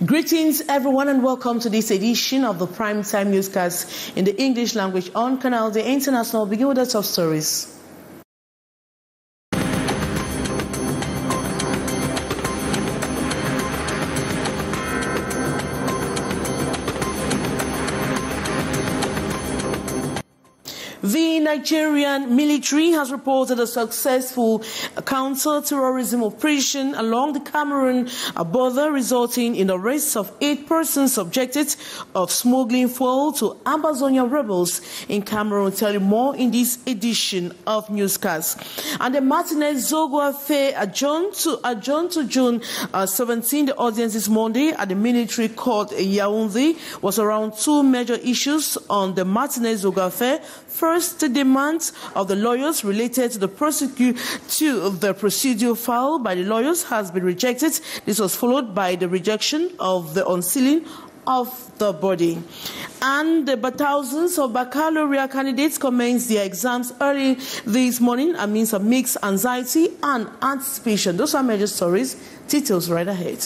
Greetings everyone and welcome to this edition of the Primetime Newscast in the English language on Canal, the International. Begin with the top stories. The Nigerian military has reported a successful counter-terrorism operation along the Cameroon border, resulting in the arrest of 8 persons subjected of smuggling fuel to Amazonian rebels in Cameroon. Tell you more in this edition of Newscast. And the Martinez Zogo affair adjourned to June 17. The audience this Monday at the military court in Yaoundé was around 2 major issues on the Martinez Zogo affair. First, the demands of the lawyers related to the procedure filed by the lawyers has been rejected. This was followed by the rejection of the unsealing of the body. And thousands of Baccalaureate candidates commenced their exams early this morning amidst a mixed anxiety and anticipation. Those are major stories. Details right ahead.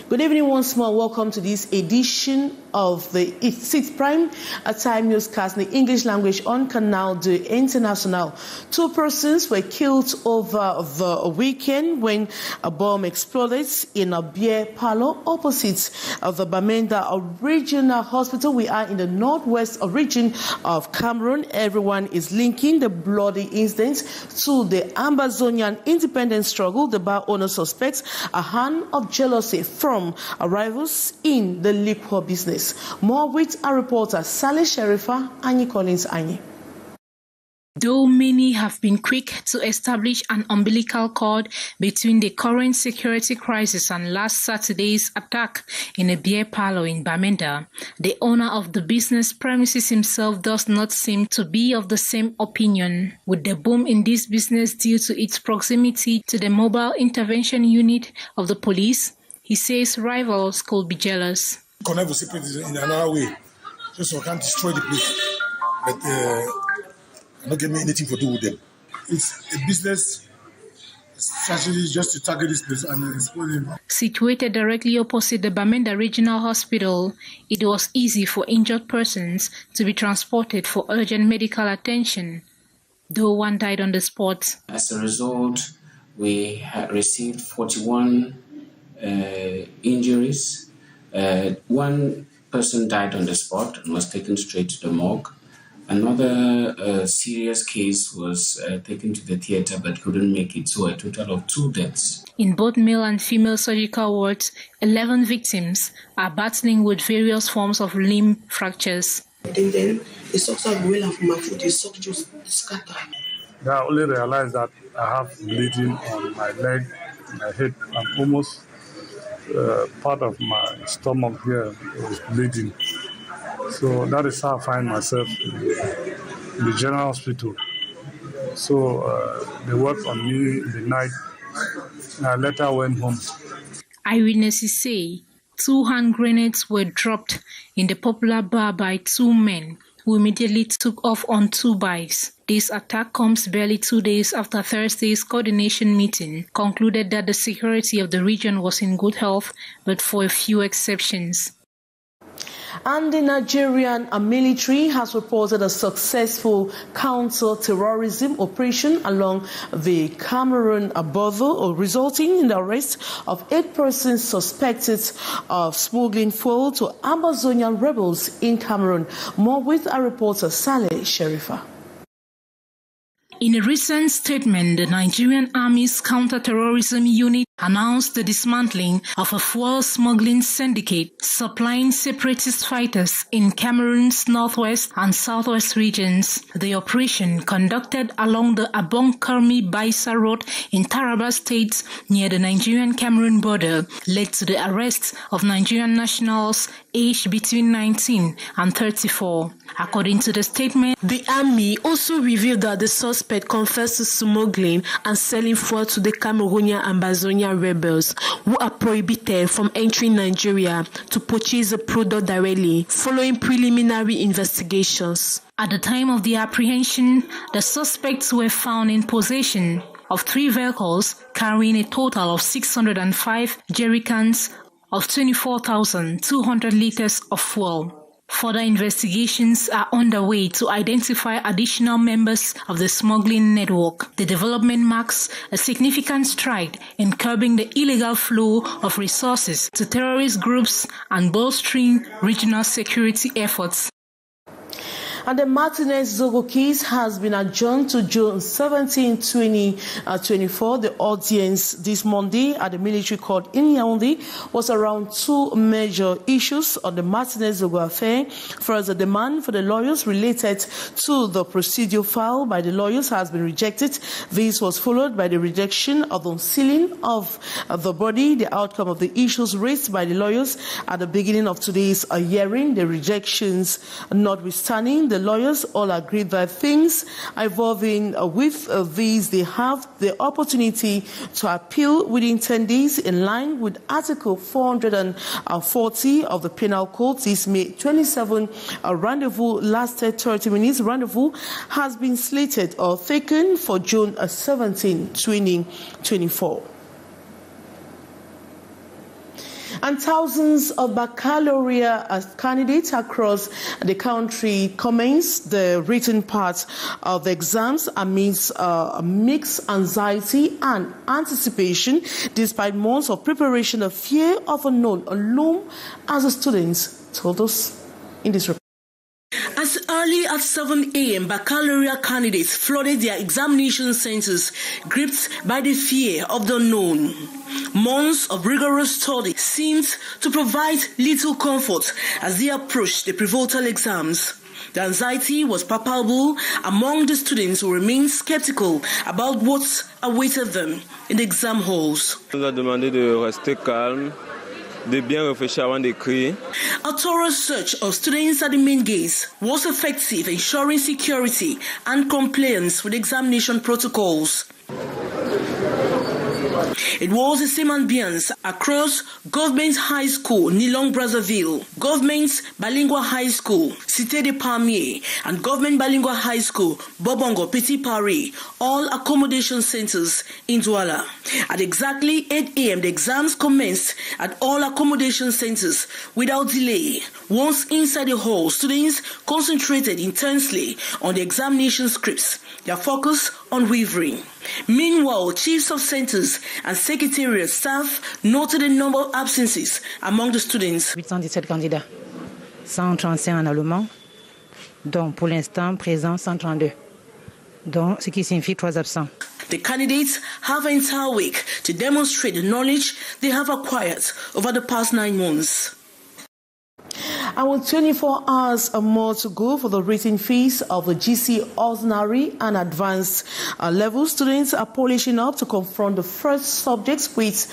Good evening once more. Welcome to this edition of the 6th Prime Time Newscast in the English language on Canal de International. 2 persons were killed over the weekend when a bomb exploded in a beer parlor opposite of the Bamenda regional hospital. We are in the northwest region of Cameroon. Everyone is linking the bloody incident to the Amazonian independence struggle. The bar owner suspects a hand of jealousy from arrivals in the liquor business. More with our reporter Saleh Sherifa, Annie Collins Annie. Though many have been quick to establish an umbilical cord between the current security crisis and last Saturday's attack in a beer parlor in Bamenda, the owner of the business premises himself does not seem to be of the same opinion. With the boom in this business due to its proximity to the mobile intervention unit of the police, he says rivals could be jealous. Connect with secret in another way, just so I can't destroy the place. But I'm not getting anything to do with them. It's a business strategy just to target this place and expose them. Situated directly opposite the Bamenda Regional Hospital, it was easy for injured persons to be transported for urgent medical attention, though one died on the spot. As a result, we received 41 injuries. 1 person died on the spot and was taken straight to the morgue. Another serious case was taken to the theater but couldn't make it, so a total of 2 deaths. In both male and female surgical wards, 11 victims are battling with various forms of limb fractures. And then the socks are well and from my foot, the socks just scatter. I only realized that I have bleeding on my leg, my head, and almost part of my stomach here was bleeding. So that is how I find myself in the general hospital. So they worked on me in the night, and I later went home. Eyewitnesses say 2 hand grenades were dropped in the popular bar by 2 men who immediately took off on 2 bikes. This attack comes barely 2 days after Thursday's coordination meeting concluded that the security of the region was in good health, but for a few exceptions. And the Nigerian military has reported a successful counter-terrorism operation along the Cameroon border, resulting in the arrest of 8 persons suspected of smuggling fuel to Amazonian rebels in Cameroon. More with our reporter Saleh Sherifa. In a recent statement, the Nigerian Army's counter-terrorism unit announced the dismantling of a fuel smuggling syndicate supplying separatist fighters in Cameroon's northwest and southwest regions. The operation, conducted along the Abonkarmi-Baissa Road in Taraba State near the Nigerian-Cameroon border, led to the arrest of Nigerian nationals aged between 19 and 34. According to the statement, the army also revealed that the suspect confessed to smuggling and selling fuel to the Cameroonian and Bazonian rebels, who are prohibited from entering Nigeria to purchase the product directly, following preliminary investigations. At the time of the apprehension, the suspects were found in possession of 3 vehicles carrying a total of 605 jerrycans of 24,200 liters of fuel. Further investigations are underway to identify additional members of the smuggling network. The development marks a significant stride in curbing the illegal flow of resources to terrorist groups and bolstering regional security efforts. And the Martinez Zogo case has been adjourned to June 17, 2024. The audience this Monday at the military court in Yaoundé was around 2 major issues on the Martinez Zogo affair. First, the demand for the lawyers related to the procedure filed by the lawyers has been rejected. This was followed by the rejection of the unsealing of the body. The outcome of the issues raised by the lawyers at the beginning of today's hearing, the rejections notwithstanding, the lawyers all agreed that things evolving with these, they have the opportunity to appeal within 10 days in line with Article 440 of the Penal Code. This May 27 rendezvous lasted 30 minutes. Rendezvous has been slated or taken for June 17, 2024. And thousands of baccalaureate candidates across the country commence the written part of the exams amidst mixed anxiety and anticipation. Despite months of preparation, the fear of unknown loom, as the students told us in this report. As early as 7 a.m., baccalaureate candidates flooded their examination centers, gripped by the fear of the unknown. Months of rigorous study seemed to provide little comfort as they approached the pivotal exams. The anxiety was palpable among the students who remained skeptical about what awaited them in the exam halls. On nous a demandé de rester calme, de bien réfléchir avant d'écrire. A thorough search of students at the main gates was effective, ensuring security and compliance with examination protocols. It was the same ambience across Government High School, Nilong Brazzaville, Government Bilingual High School, Cité de Palmiers, and Government Bilingual High School, Bobongo, Petit Paris, all accommodation centers in Douala. At exactly 8 a.m., the exams commenced at all accommodation centers without delay. Once inside the hall, students concentrated intensely on the examination scripts, their focus unwavering. Meanwhile, chiefs of centers and secretariat staff noted a number of absences among the students. 817 candidats, 135 en allemand, dont pour l'instant présents 132, dont ce qui signifie 3 absents. The candidates have an entire week to demonstrate the knowledge they have acquired over the past 9 months. And with 24 hours or more to go for the written phase of the GC ordinary and advanced level, students are polishing up to confront the first subjects, which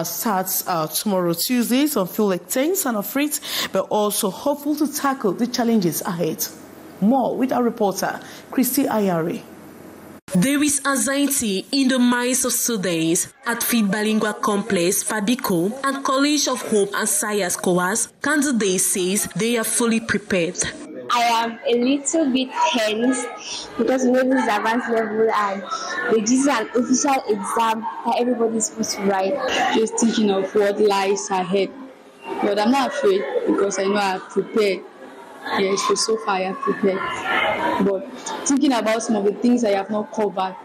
starts tomorrow, Tuesday. Some feel like tense and afraid, but also hopeful to tackle the challenges ahead. More with our reporter, Christy Ayari. There is anxiety in the minds of students at Fit Bilingual Complex, Fabico, and College of Hope and Science COAS. Candidates says they are fully prepared. I am a little bit tense because we know this is advanced level and this is an official exam that everybody is supposed to write. Just thinking of what lies ahead. But I'm not afraid because I know I've prepared. Yes, so far I have prepared. But thinking about some of the things I have not covered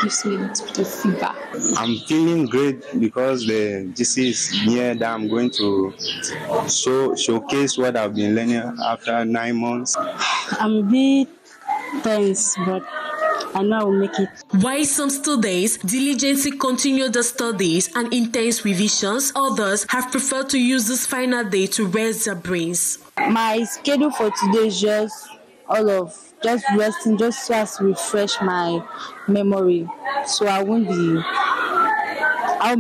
gives me a little bit of feedback. I'm feeling great because the GC is near that I'm going to showcase what I've been learning after 9 months. I'm a bit tense, but I know I will make it. While some students diligently continue their studies and intense revisions, others have preferred to use this final day to rest their brains. My schedule for today is just resting, just to refresh my memory, so I won't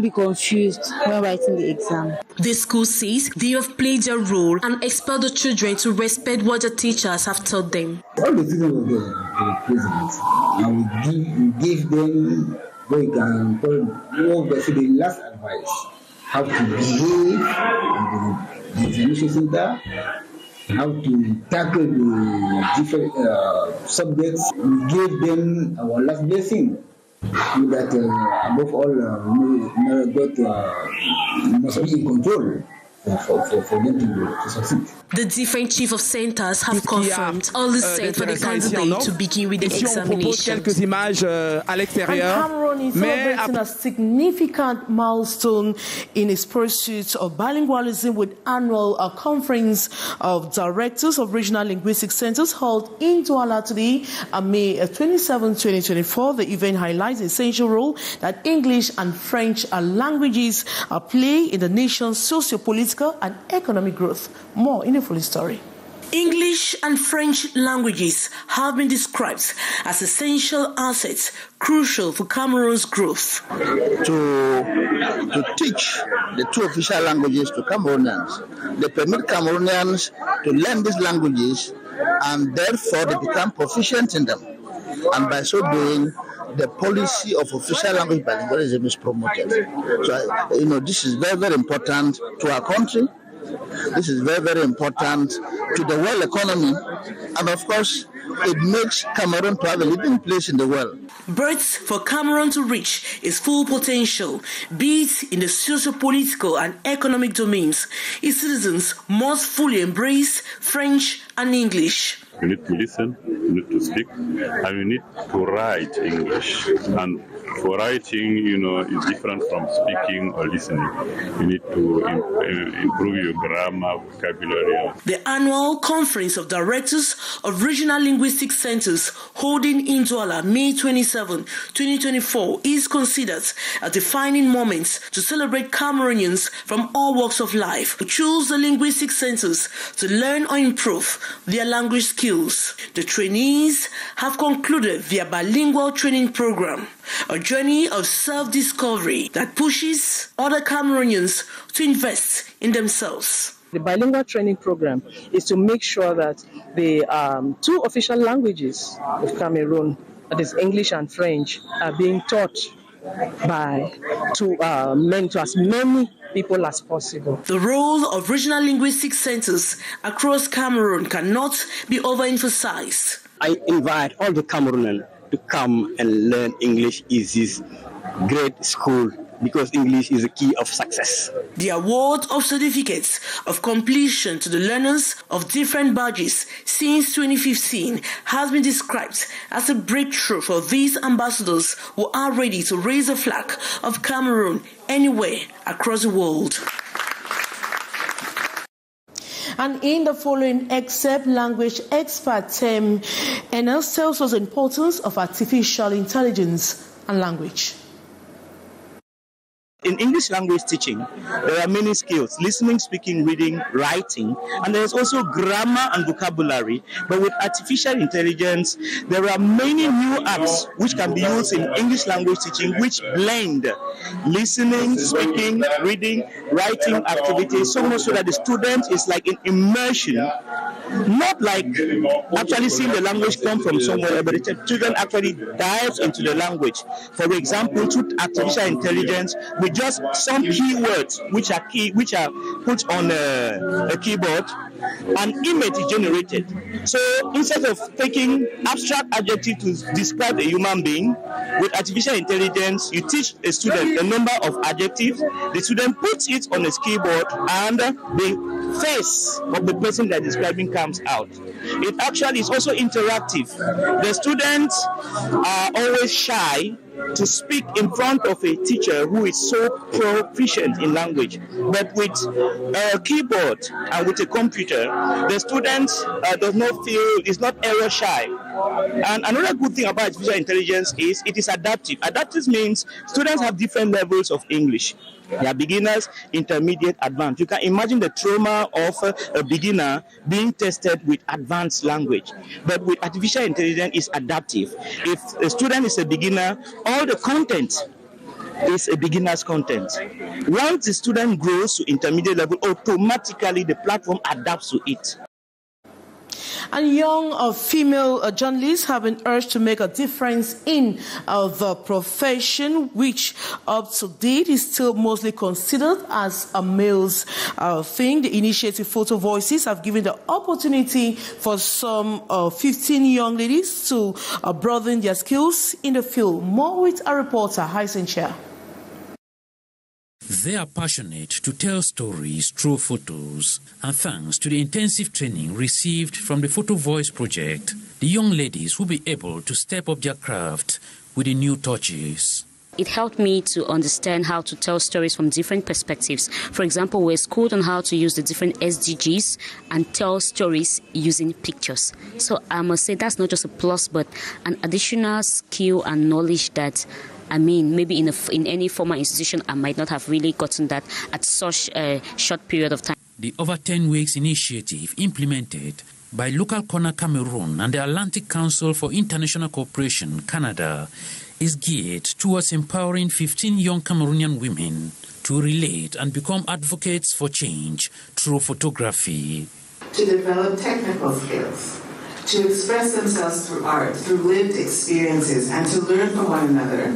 be confused when writing the exam. The school says they have played their role and expect the children to respect what the teachers have taught them. All the students of the president, and we give them what we can call the last advice, how to behave in the examination center, how to tackle the different subjects. We gave them our last blessing. That above all, God must be in control for them to succeed. The different chief of centers have confirmed all is set for the candidate to begin with the examination. Quelques images à l'extérieur. Cameroon is celebrating a significant milestone in its pursuit of bilingualism with annual conference of directors of regional linguistic centers held in Douala today on May 27, 2024. The event highlights the essential role that English and French languages play in the nation's socio-political and economic growth. More in the full story. English and French languages have been described as essential assets crucial for Cameroon's growth. To teach the two official languages to Cameroonians, they permit Cameroonians to learn these languages and therefore they become proficient in them. And by so doing, the policy of official language bilingualism is promoted. So, this is very, very important to our country. This is very, very important to the world economy. And of course, it makes Cameroon to have a leading place in the world. Birth for Cameroon to reach its full potential, be it in the socio-political and economic domains, its citizens must fully embrace French and English. You need to listen, you need to speak, and you need to write English. And for writing, is different from speaking or listening. You need to improve your grammar, vocabulary. The annual Conference of Directors of Regional Linguistic Centers holding in Douala May 27, 2024 is considered a defining moment to celebrate Cameroonians from all walks of life who choose the linguistic centers to learn or improve their language skills. The trainees have concluded their bilingual training program, a journey of self-discovery that pushes other Cameroonians to invest in themselves. The bilingual training program is to make sure that the two official languages of Cameroon, that is English and French, are being taught to as many people as possible. The role of regional linguistic centers across Cameroon cannot be overemphasized. I invite all the Cameroonians to come and learn English is this great school, because English is the key of success. The award of certificates of completion to the learners of different badges since 2015 has been described as a breakthrough for these ambassadors who are ready to raise the flag of Cameroon anywhere across the world. And in the following excerpt, language expert Tim Enes tells us the importance of artificial intelligence and language. In English language teaching, there are many skills: listening, speaking, reading, writing, and there is also grammar and vocabulary. But with artificial intelligence, there are many new apps which can be used in English language teaching, which blend listening, speaking, reading, writing activities, so much so that the student is like in immersion, not like actually seeing the language come from somewhere, but the student actually dives into the language. For example, through artificial intelligence, with just some keywords which are put on a keyboard, an image is generated. So instead of taking abstract adjective to describe a human being, with artificial intelligence, you teach a student a number of adjectives. The student puts it on his keyboard, and the face of the person they're describing comes out. It actually is also interactive. The students are always shy to speak in front of a teacher who is so proficient in language. But with a keyboard and with a computer, the student does not feel, is not error shy. And another good thing about artificial intelligence is it is adaptive. Adaptive means students have different levels of English. They are beginners, intermediate, advanced. You can imagine the trauma of a beginner being tested with advanced language. But with artificial intelligence, it's adaptive. If a student is a beginner, all the content is a beginner's content. Once the student grows to intermediate level, automatically the platform adapts to it. And young female journalists have been urged to make a difference in the profession, which up to date is still mostly considered as a male's thing. The initiative Photo Voices have given the opportunity for some 15 young ladies to broaden their skills in the field. More with our reporter, Hysen Chair. They are passionate to tell stories through photos, and thanks to the intensive training received from the Photo Voice project, the young ladies will be able to step up their craft with the new touches. It helped me to understand how to tell stories from different perspectives. For example, we're schooled on how to use the different SDGs and tell stories using pictures. So I must say that's not just a plus, but an additional skill and knowledge that maybe in any formal institution, I might not have really gotten that at such a short period of time. The over 10 weeks initiative implemented by Local Corner Cameroon and the Atlantic Council for International Cooperation, Canada, is geared towards empowering 15 young Cameroonian women to relate and become advocates for change through photography. To develop technical skills, to express themselves through art, through lived experiences, and to learn from one another,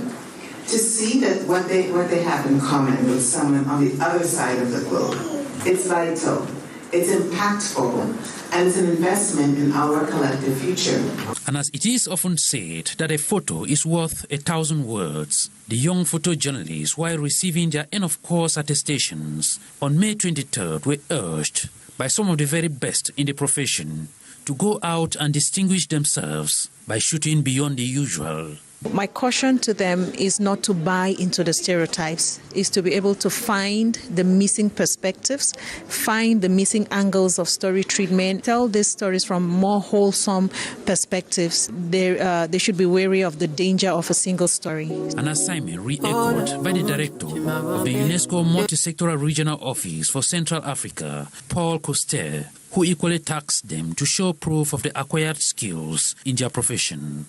to see that what they have in common with someone on the other side of the globe. It's vital, it's impactful, and it's an investment in our collective future. And as it is often said that a photo is worth 1,000 words, the young photojournalists, while receiving their end-of-course attestations on May 23rd, were urged by some of the very best in the profession to go out and distinguish themselves by shooting beyond the usual. My caution to them is not to buy into the stereotypes, is to be able to find the missing perspectives, find the missing angles of story treatment, tell these stories from more wholesome perspectives. They should be wary of the danger of a single story. An assignment re-echoed by the director of the UNESCO Multisectoral Regional Office for Central Africa, Paul Coster, who equally tasked them to show proof of the acquired skills in their profession.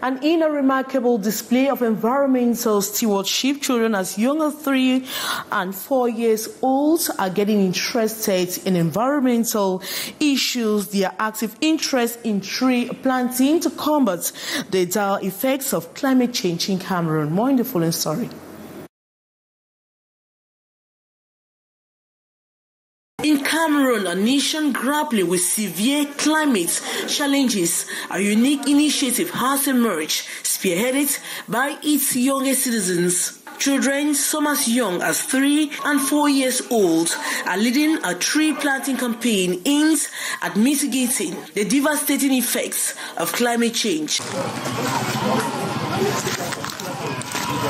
And in a remarkable display of environmental stewardship, children as young as 3 and 4 years old are getting interested in environmental issues. Their active interest in tree planting to combat the dire effects of climate change in Cameroon. More in the following story. In Cameroon, a nation grappling with severe climate challenges, a unique initiative has emerged, spearheaded by its youngest citizens. Children, some as young as 3 and 4 years old, are leading a tree planting campaign aimed at mitigating the devastating effects of climate change.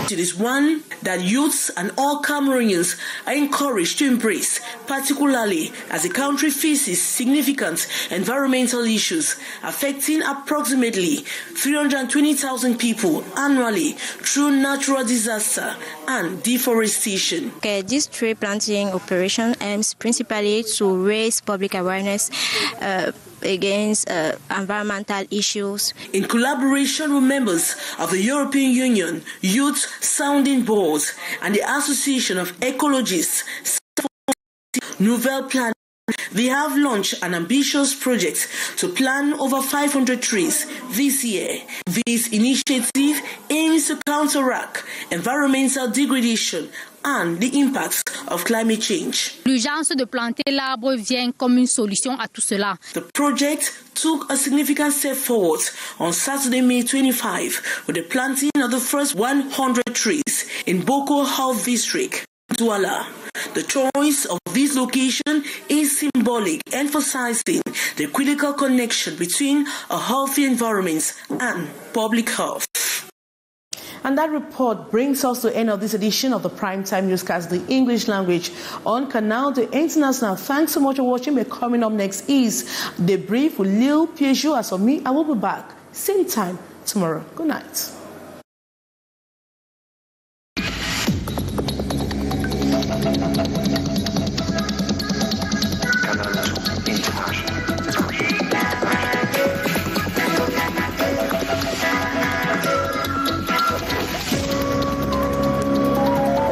It is one that youths and all Cameroonians are encouraged to embrace, particularly as the country faces significant environmental issues affecting approximately 320,000 people annually through natural disaster and deforestation. This tree planting operation aims principally to raise public awareness against environmental issues. In collaboration with members of the European Union, Youth Sounding Board, and the Association of Ecologists, Nouvelle Plan, they have launched an ambitious project to plant over 500 trees this year. This initiative aims to counteract environmental degradation and the impacts of climate change. L'urgence de planter l'arbre vient comme une solution à tout cela. The project took a significant step forward on Saturday, May 25, with the planting of the first 100 trees in Boko Health District, Douala. The choice of this location is symbolic, emphasizing the critical connection between a healthy environment and public health. And that report brings us to the end of this edition of the Primetime Newscast, the English language on Canal de International. Thanks so much for watching. But coming up next is The Brief with Lil Piaget. As for me, I will be back same time tomorrow. Good night.